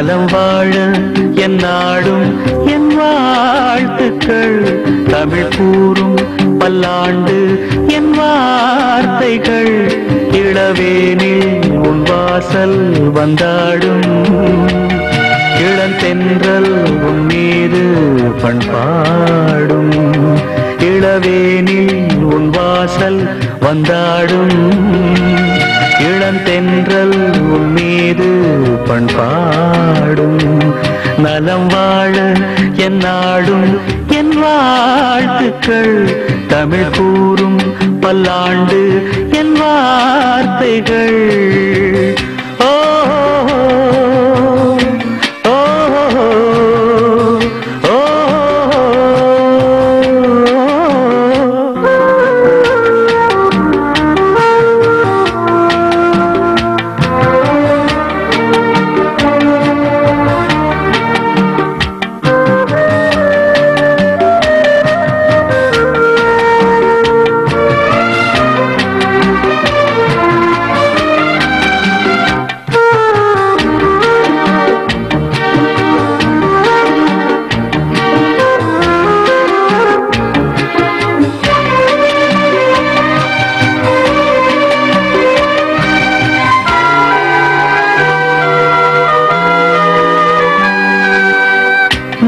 நலம் வாழ என் நாடும் என் வாழ்த்துக்கள் தமிழ் கூறும் பல்லாண்டு என் வார்த்தைகள் இளவேனில் உன் வாசல் வந்தாடும் இளந்தென்றல் உன் மீது பண்பாடும் இளவேனில் உன் வாசல் வந்தாடும் இளந்தென்றல் உன் மீது பண்பாடும் நலம் வாழ என் நாடும் என் வாழ்த்துக்கள் தமிழ் கூறும் பல்லாண்டு என் வார்த்தைகள் ஓ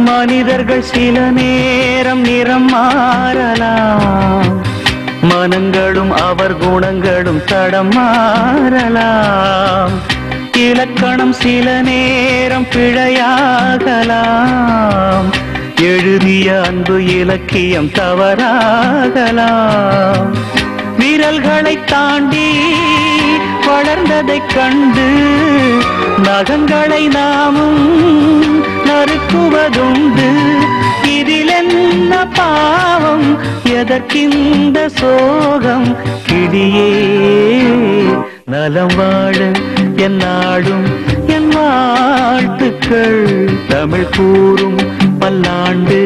மனிதர்கள் சில நேரம் நிறம் மாறலாம் மனங்களும் அவர் குணங்களும் தடம் மாறலாம் இலக்கணம் சில நேரம் பிழையாகலாம் எழுதிய அன்பு இலக்கியம் தவறாகலாம் விரல்களை தாண்டி வளர்ந்ததைக் கண்டு நகங்களை நாமும் நறுக்குவதுண்டு இதில் என்ன பாவம் எதற்கிந்த சோகம் கிளியே நலம் வாழ என் நாடும் என் வாழ்த்துக்கள் தமிழ் கூறும் பல்லாண்டு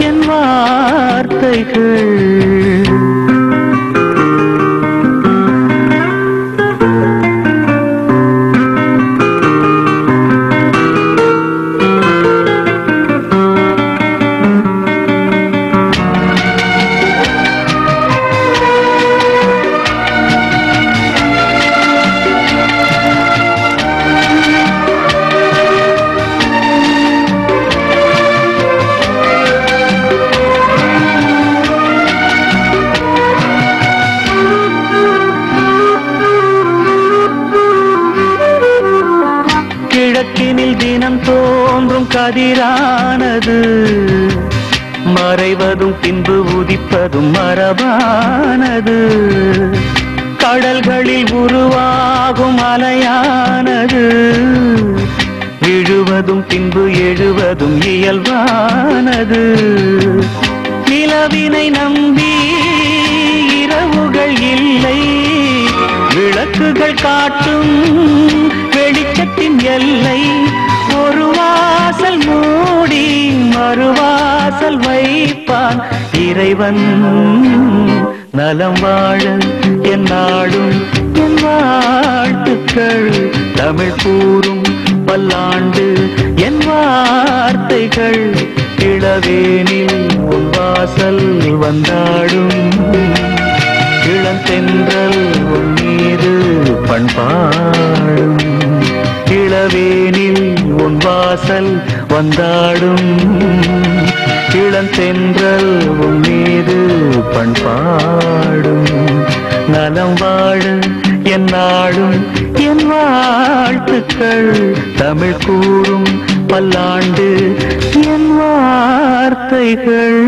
என் வார்த்தைகள் கிழக்கினில் தினம் தோன்றும் கதிரானது மறைவதும் பின்பு உதிப்பதும் மரபானது கடல்களில் உருவாகும் அலையானது விழுவதும் பின்பு எழுவதும் இயல்பானது நிலவினை நம்பி இரவுகள் இல்லை விளக்குகள் காட்டும் வெளிச்சத்தின் எல்லை ஒரு வாசல் மூடி மறுவாசல் வைப்பான் இறைவன் நலம் வாழ என் நாடும் என் வாழ்த்துக்கள் தமிழ் கூறும் பல்லாண்டு என் வார்த்தைகள் இளவேனில் உன் வாசல் வந்தாடும் இளந்தென்றல் உன் மீது பண்பாடும் இளவேனில் உன் வாசல் வந்தாடும் இளந்தென்றல் உன் மீது பண்பாடும் நலம் வாழ என் நாடும் என் வாழ்த்துக்கள் தமிழ் கூறும் பல்லாண்டு என் வார்த்தைகள்